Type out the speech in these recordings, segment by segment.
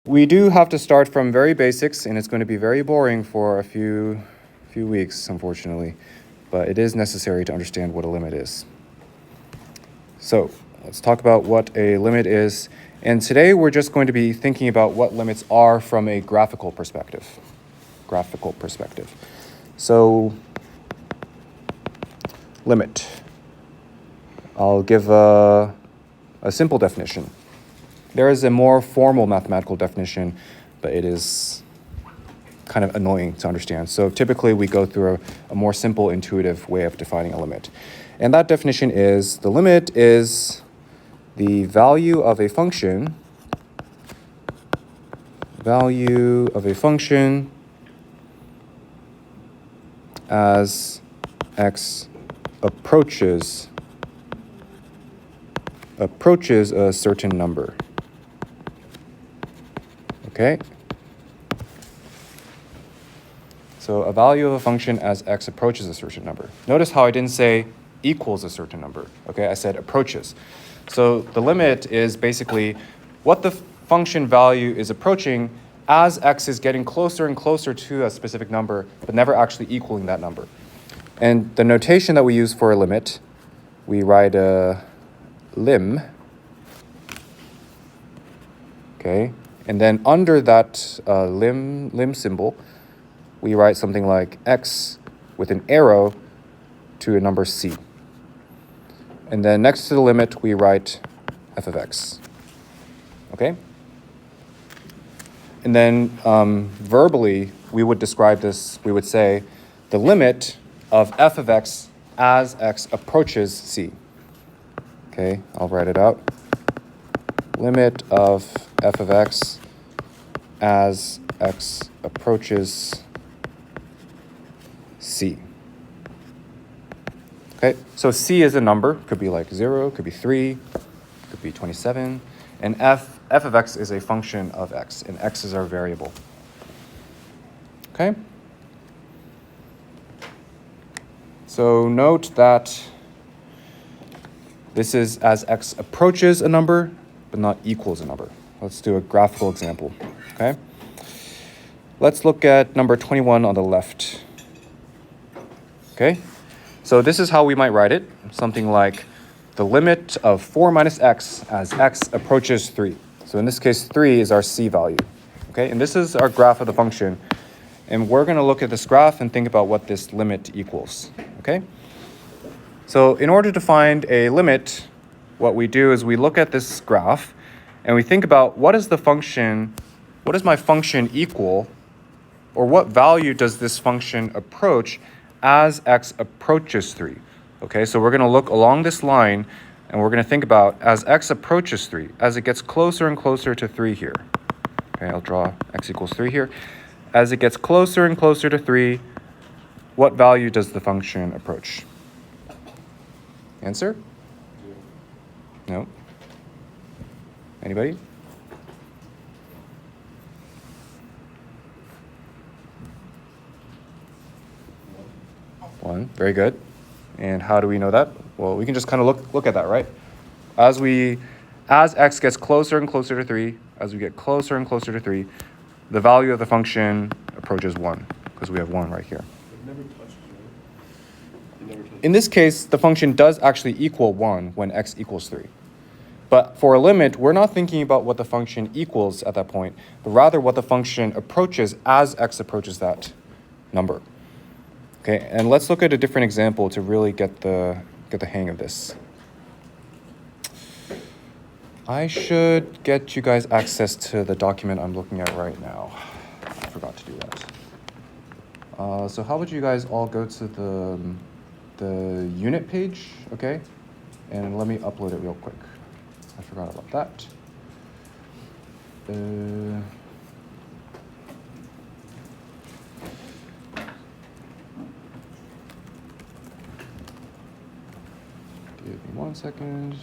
we do have to start from very basics, and it's going to be very boring for a few weeks, unfortunately. But it is necessary to understand what a limit is. So let's talk about what a limit is. And today we're just going to be thinking about what limits are from a graphical perspective. So limit. I'll give a simple definition. There is a more formal mathematical definition, but it is kind of annoying to understand. So typically we go through a more simple, intuitive way of defining a limit. And that definition is the limit is the value of a function as x approaches a certain number. Okay? So a value of a function as x approaches a certain number. Notice how I didn't say equals a certain number. Okay, I said approaches. So the limit is basically what the function value is approaching as x is getting closer and closer to a specific number, but never actually equaling that number. And the notation that we use for a limit, we write a lim. Okay, and then under that lim symbol, we write something like x with an arrow to a number c. And then next to the limit, we write f of x. Okay? And then verbally, we would describe this, we would say the limit of f of x as x approaches c. Okay, I'll write it out. Limit of f of x as x approaches c. Okay, so c is a number, could be like 0, could be 3, could be 27, and f of x is a function of x, and x is our variable. Okay? So note that this is as x approaches a number, but not equals a number. Let's do a graphical example, okay? Let's look at number 21 on the left. Okay? So this is how we might write it, something like the limit of 4 minus x as x approaches 3. So in this case, 3 is our c value. Okay, and this is our graph of the function. And we're going to look at this graph and think about what this limit equals. Okay? So in order to find a limit, what we do is we look at this graph and we think about what is my function equal, or what value does this function approach as x approaches 3. Okay, so we're going to look along this line and we're going to think about as x approaches 3, as it gets closer and closer to 3 here. Okay, I'll draw x equals 3 here. As it gets closer and closer to 3, what value does the function approach? Answer? No? Anybody? One. Very good. And how do we know that? Well, we can just kind of look at that, right? As x gets closer and closer to 3, as we get closer and closer to 3, the value of the function approaches 1, because we have 1 right here. In this case, the function does actually equal 1 when x equals 3. But for a limit, we're not thinking about what the function equals at that point, but rather what the function approaches as x approaches that number. Okay, and let's look at a different example to really get the hang of this. I should get you guys access to the document I'm looking at right now. I forgot to do that. So how would you guys all go to the unit page, okay? And let me upload it real quick. I forgot about that. Give me 1 second.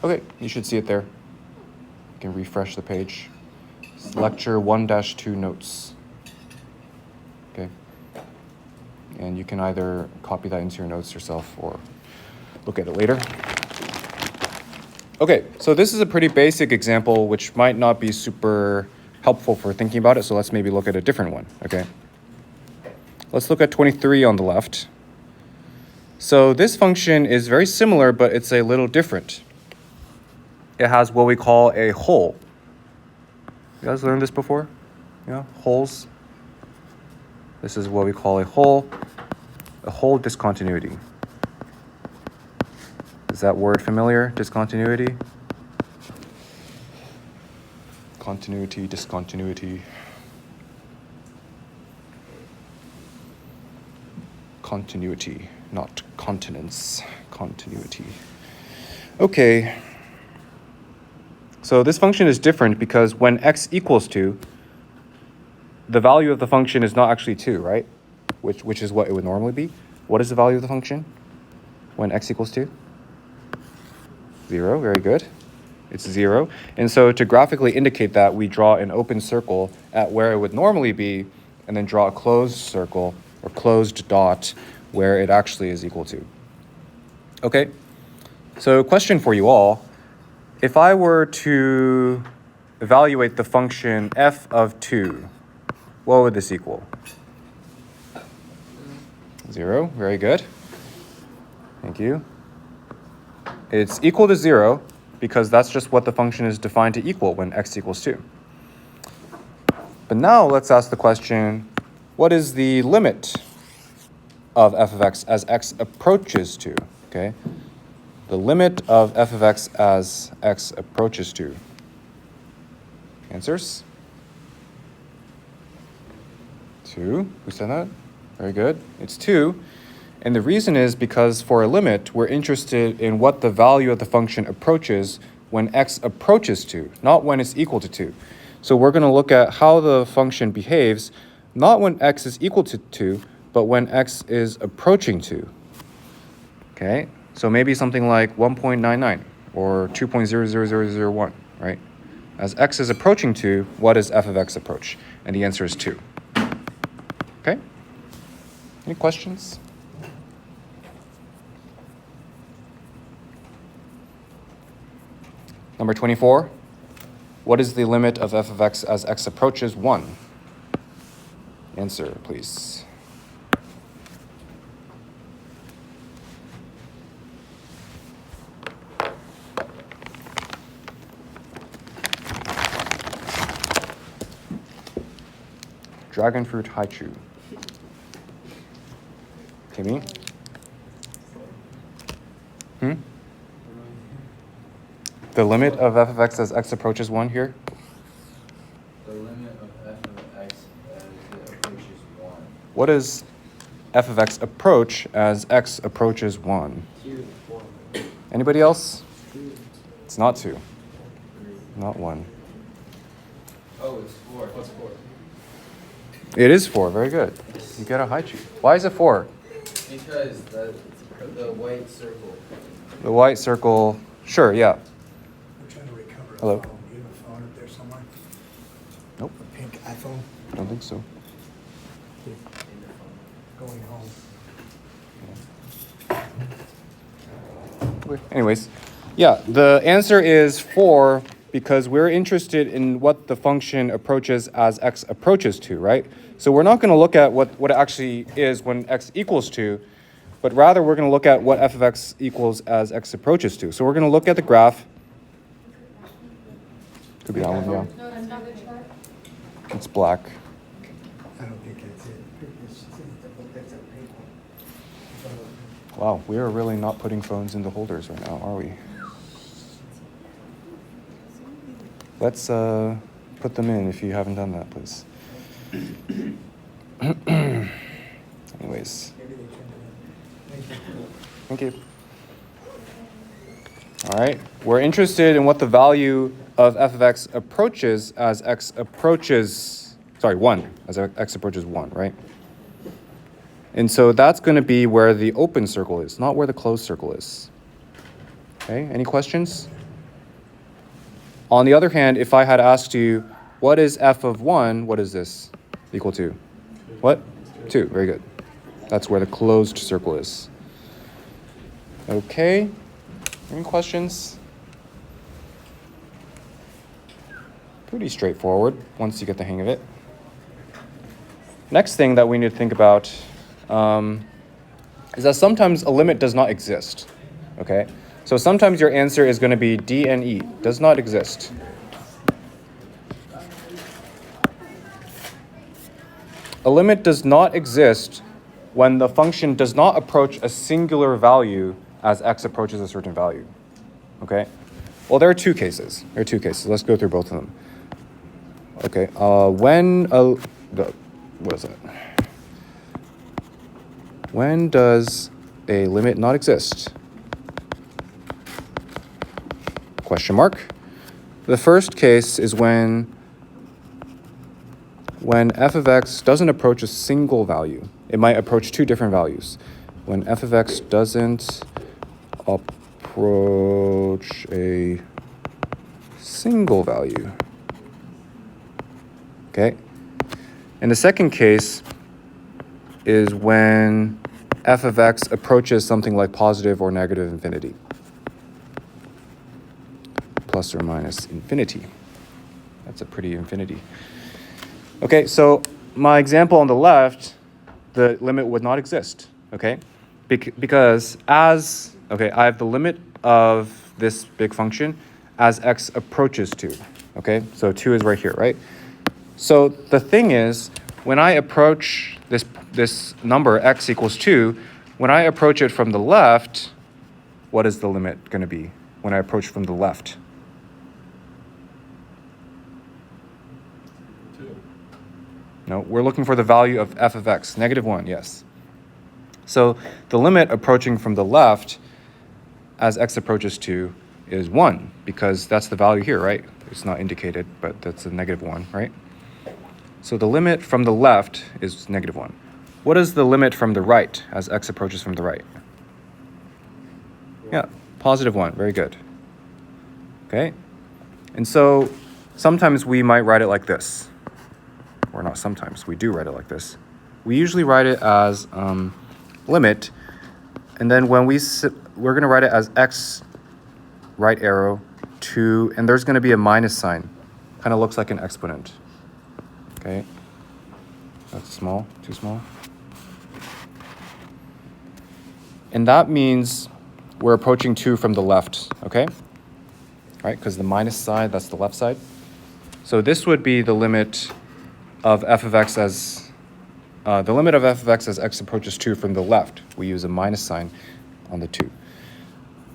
Okay, you should see it there. You can refresh the page. It's lecture 1-2 notes. Okay. And you can either copy that into your notes yourself or look at it later. Okay, so this is a pretty basic example which might not be super helpful for thinking about it, so let's maybe look at a different one, okay? Let's look at 23 on the left. So this function is very similar, but it's a little different. It has what we call a hole. You guys learned this before? Yeah, holes. This is what we call a hole discontinuity. Is that word familiar? Discontinuity? Continuity, discontinuity. Continuity, not continence. Continuity. Okay. So this function is different because when x equals 2, the value of the function is not actually 2, right? Which is what it would normally be. What is the value of the function when x equals 2? 0, very good. It's 0. And so to graphically indicate that, we draw an open circle at where it would normally be, and then draw a closed circle or closed dot where it actually is equal to. Okay, so question for you all. If I were to evaluate the function f of 2, what would this equal? 0, very good. Thank you. It's equal to 0 because that's just what the function is defined to equal when x equals 2. But now let's ask the question, what is the limit of f of x as x approaches 2? Okay, the limit of f of x as x approaches 2. Answers? 2. Who said that? Very good. It's 2. And the reason is because for a limit, we're interested in what the value of the function approaches when x approaches 2, not when it's equal to 2. So we're going to look at how the function behaves, not when x is equal to 2, but when x is approaching 2. Okay, so maybe something like 1.99 or 2.00001, right? As x is approaching 2, what does f of x approach? And the answer is 2. Okay? Any questions? Number 24. What is the limit of f of x as x approaches 1? Answer, please. Dragon fruit haichu. Timmy? The limit of f of x as x approaches 1 here? The limit of f of x as it approaches 1. What does f of x approach as x approaches 1? 2, 4. Anybody else? 2. It's not 2. 3. Not 1. Oh, it's 4. What's 4? It is 4. Very good. You get a haichu. Why is it 4? Because the white circle. The white circle. Sure, yeah. We're trying to recover a Hello? phone. Do you have a phone up there somewhere? Nope. A pink iPhone Don't think so. going home. Anyways, yeah, the answer is 4 because we're interested in what the function approaches as x approaches 2, right? So we're not going to look at what it actually is when x equals 2, but rather we're going to look at what f of x equals as x approaches 2. So we're going to look at the graph. Could be that one, yeah. No, that's not the chart. It's black. I don't think that's it. That's a pink one. Wow, we are really not putting phones in the holders right now, are we? Let's put them in if you haven't done that, please. Anyways, Maybe they turned it in. thank you. All right, we're interested in what the value of f of x approaches as x approaches, 1, as x approaches 1, right? And so that's going to be where the open circle is, not where the closed circle is. Okay, any questions? On the other hand, if I had asked you, what is f of 1, what is this equal to? What? 2, very good. That's where the closed circle is. Okay, any questions? Pretty straightforward once you get the hang of it. Next thing that we need to think about is that sometimes a limit does not exist, okay? So sometimes your answer is going to be D and E, does not exist. A limit does not exist when the function does not approach a singular value as x approaches a certain value, okay? Well, there are two cases. Let's go through both of them. Okay, what is it? When does a limit not exist? Question mark. The first case is when f of x doesn't approach a single value. It might approach two different values. When f of x doesn't approach a single value. Okay? And the second case is when f of x approaches something like positive or negative infinity. Plus or minus infinity. That's a pretty infinity. Okay, so my example on the left, the limit would not exist, okay? Because I have the limit of this big function as x approaches 2, okay? So 2 is right here, right? So the thing is, when I approach this number, x equals 2, when I approach it from the left, what is the limit going to be when I approach from the left? 2. No, we're looking for the value of f of x, -1, yes. So the limit approaching from the left as x approaches 2 is 1, because that's the value here, right? It's not indicated, but that's a -1, right? So the limit from the left is -1. What is the limit from the right as x approaches from the right? Yeah, +1, very good. Okay, and so sometimes we might write it like this. Or not sometimes, we do write it like this. We usually write it as limit, and then when we're going to write it as x right arrow 2, and there's going to be a minus sign. Kind of looks like an exponent. Okay, that's small, too small. And that means we're approaching 2 from the left, okay? Right, because the minus side, that's the left side. So this would be the limit of f of x as x approaches 2 from the left. We use a minus sign on the 2.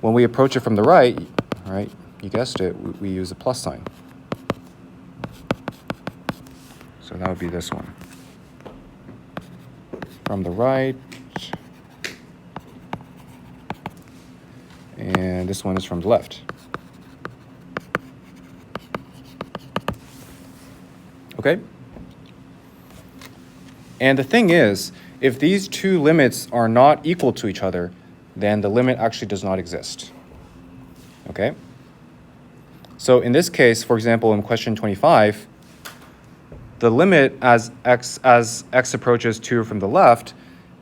When we approach it from the right, you guessed it, we use a plus sign. So that would be this one. From the right. And this one is from the left. Okay? And the thing is, if these two limits are not equal to each other, then the limit actually does not exist. Okay? So in this case, for example, in question 25, the limit as x approaches 2 from the left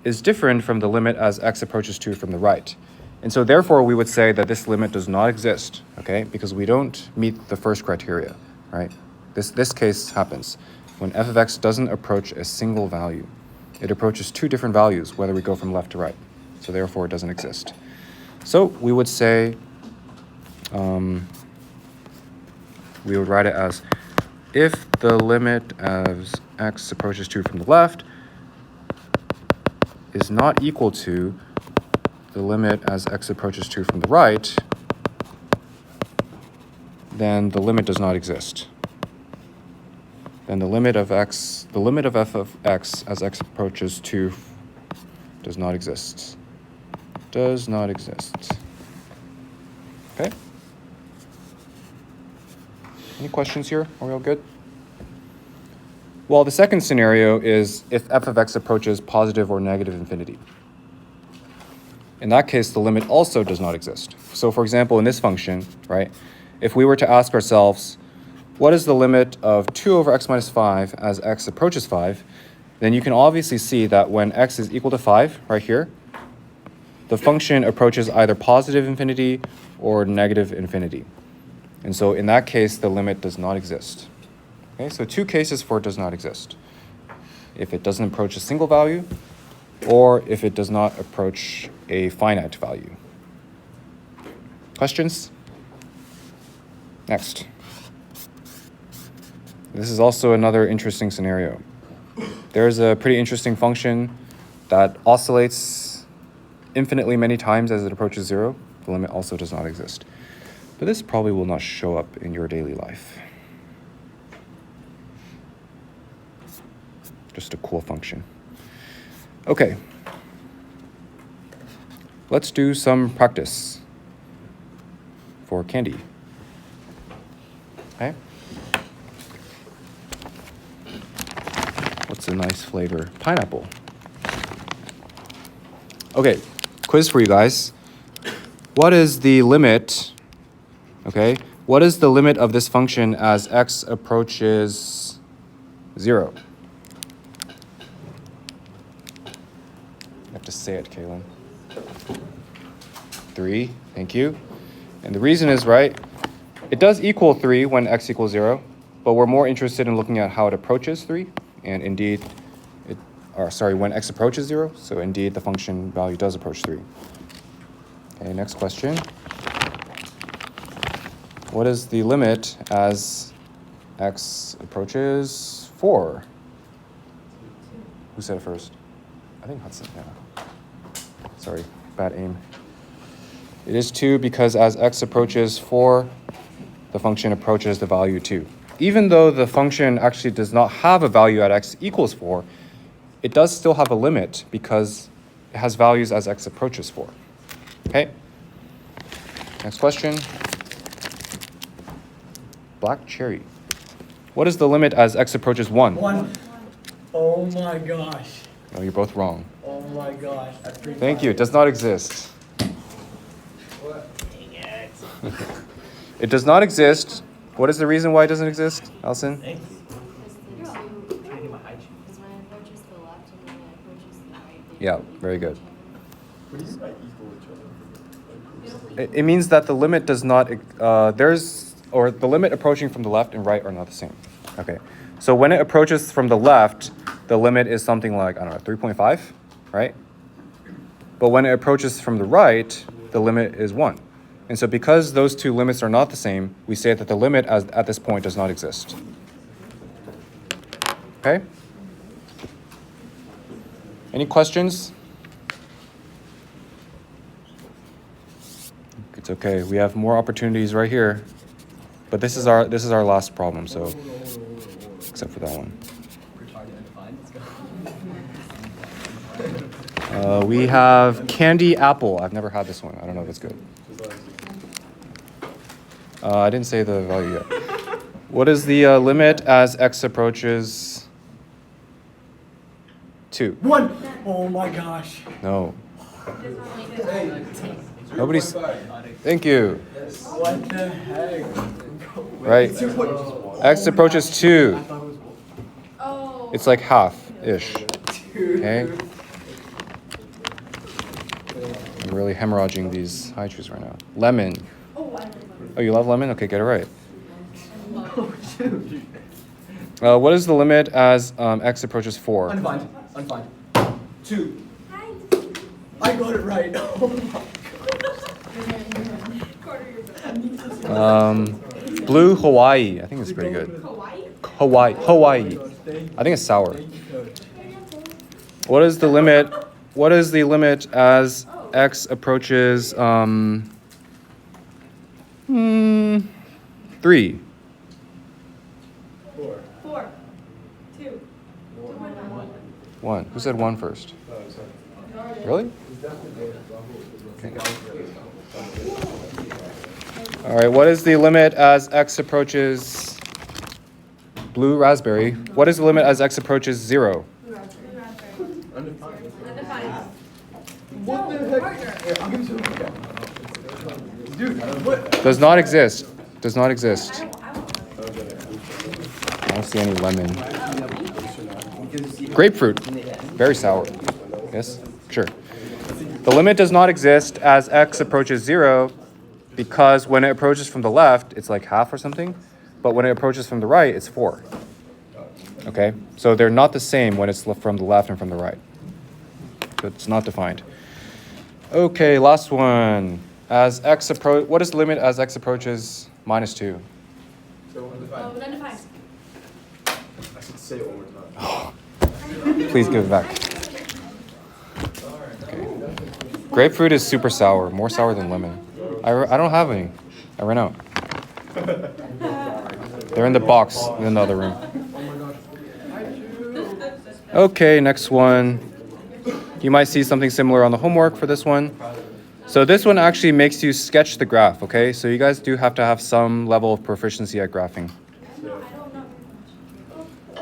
is different from the limit as x approaches 2 from the right. And so therefore, we would say that this limit does not exist, okay? Because we don't meet the first criteria, right? This case happens when f of x doesn't approach a single value. It approaches two different values, whether we go from left to right. So therefore, it doesn't exist. So we would say, we would write it as if the limit as x approaches 2 from the left is not equal to the limit as x approaches 2 from the right, then the limit does not exist. Then the limit of f of x as x approaches 2 does not exist. Does not exist. Okay? Any questions here? Are we all good? Well, the second scenario is if f of x approaches positive or negative infinity. In that case, the limit also does not exist. So for example, in this function, right, if we were to ask ourselves, what is the limit of 2 over x minus 5 as x approaches 5? then you can obviously see that when x is equal to 5, right here, the function approaches either positive infinity or negative infinity. And so in that case, the limit does not exist. Okay, so two cases for it does not exist. If it doesn't approach a single value, or if it does not approach a finite value. Questions? Next. This is also another interesting scenario. There's a pretty interesting function that oscillates infinitely many times as it approaches 0. The limit also does not exist. But this probably will not show up in your daily life. Just a cool function. Okay. Let's do some practice for candy. Okay. What's a nice flavor? Pineapple. Okay, quiz for you guys. What is the limit, okay? What is the limit of this function as x approaches 0? You have to say it, Kaylin. 3, thank you. And the reason is, right, it does equal 3 when x equals 0, but we're more interested in looking at how it approaches 3. And indeed, when x approaches 0, so indeed the function value does approach 3. Okay, next question. What is the limit as x approaches 4? Who said it first? I think Hudson, yeah. Sorry, bad aim. It is 2 because as x approaches 4, the function approaches the value 2. Even though the function actually does not have a value at x equals 4, it does still have a limit because it has values as x approaches 4. Okay? Next question. Black cherry. What is the limit as x approaches 1? 1. Oh my gosh. No, you're both wrong. Oh my gosh. Thank you. It does not exist. What? It does not exist. What is the reason why it doesn't exist, Alison? Thank you. Because when it approaches the left and when it approaches the right. Yeah, very good. What do you mean by equal each other? It means that the limit does not, the limit approaching from the left and right are not the same. Okay, so when it approaches from the left, the limit is something like, I don't know, 3.5, right? But when it approaches from the right, the limit is 1. And so because those two limits are not the same, we say that the limit at this point does not exist. Okay? Any questions? It's okay. We have more opportunities right here. But this is our last problem, so except for that one. We have candy apple. I've never had this one. I don't know if it's good. I didn't say the value yet. What is the limit as x approaches 2? 1. Oh my gosh. No. Hey. Nobody's. Thank you. What the heck? Right. X approaches 2. Oh. It's like half-ish. Okay. I'm really hemorrhaging these high chews right now. Lemon. Oh, you love lemon? Okay, get it right. What is the limit as x approaches 4? Undefined. 2. I got it right. Oh Blue Hawaii. I think it's pretty good. Hawaii. I think it's sour. What is the limit? What is the limit as x approaches 3? 4. 4. 2. 1. Who said 1 first? Really? Okay. All right, what is the limit as x approaches blue raspberry? What is the limit as x approaches 0? Undefined. What the heck? Here, I'll give it to you. Dude, what? Does not exist. Does not exist. I don't see any lemon. Grapefruit, very sour. Yes, sure. The limit does not exist as x approaches 0 because when it approaches from the left, it's like half or something. But when it approaches from the right, it's 4. Okay, so they're not the same when it's from the left and from the right. So it's not defined. Okay, last one. As x approach, what is the limit as x approaches -2? So Oh, undefined. I should say it one more time. Please give it back. Okay. Grapefruit is super sour, more sour than lemon. I don't have any. I ran out. They're in the box in the other room. Okay, next one. You might see something similar on the homework for this one. So this one actually makes you sketch the graph, okay? So you guys do have to have some level of proficiency at graphing.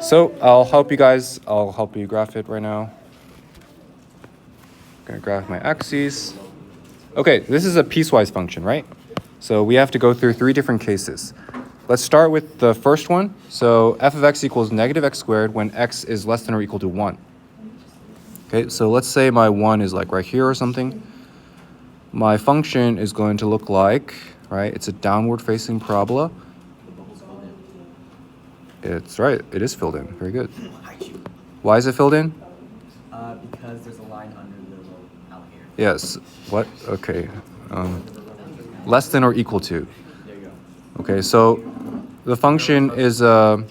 So I'll help you guys. I'll help you graph it right now. I'm gonna graph my axes. Okay, this is a piecewise function, right? So we have to go through 3 different cases. Let's start with the first one. So f of x equals negative x squared when x is less than or equal to 1. Okay, so let's say my 1 is like right here or something. My function is going to look like, right, it's a downward facing parabola. It's right, it is filled in. Very good. Why is it filled in? Because there's a line under the little out here. Yes. What? Okay. Less than or equal to. There you go. Okay, so the function is okay.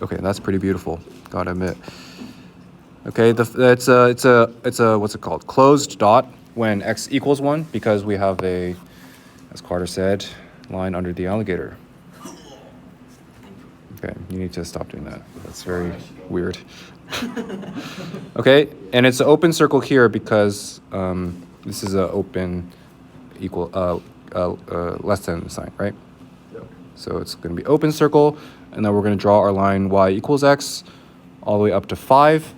Okay, that's pretty beautiful. Gotta admit. Okay, it's a what's it called? Closed dot when x equals 1 because we have a, as Carter said, line under the alligator. Okay, you need to stop doing that. That's very weird. Okay, and it's an open circle here because this is an open equal less than sign, right? Yep. So it's going to be open circle, and then we're going to draw our line y equals x all the way up to 5.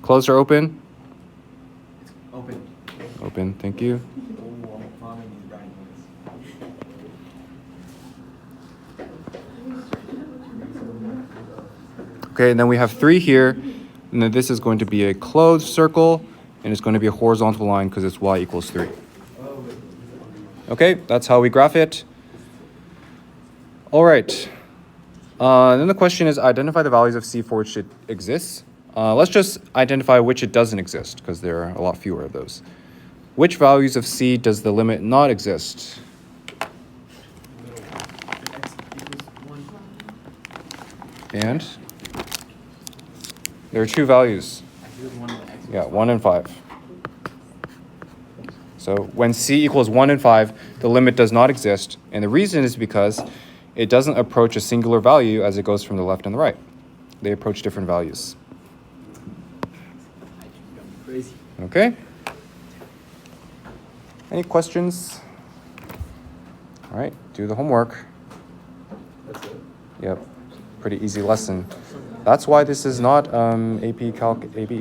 Closed or open? Open. Open, thank you. Oh, I'm farming these brownie points. Okay, and then we have 3 here, and then this is going to be a closed circle, and it's going to be a horizontal line because it's y equals 3. Okay, that's how we graph it. All right. Then the question is identify the values of c for which it exists. Let's just identify which it doesn't exist because there are a lot fewer of those. Which values of c does the limit not exist? X equals 1. And there are 2 values. I do 1 with x. Yeah, 1 and 5. So when c equals 1 and 5, the limit does not exist. And the reason is because it doesn't approach a singular value as it goes from the left and the right. They approach different values. Crazy. Okay? Any questions? All right, do the homework. That's it. Yep, pretty easy lesson. That's why this is not AP Calc AB.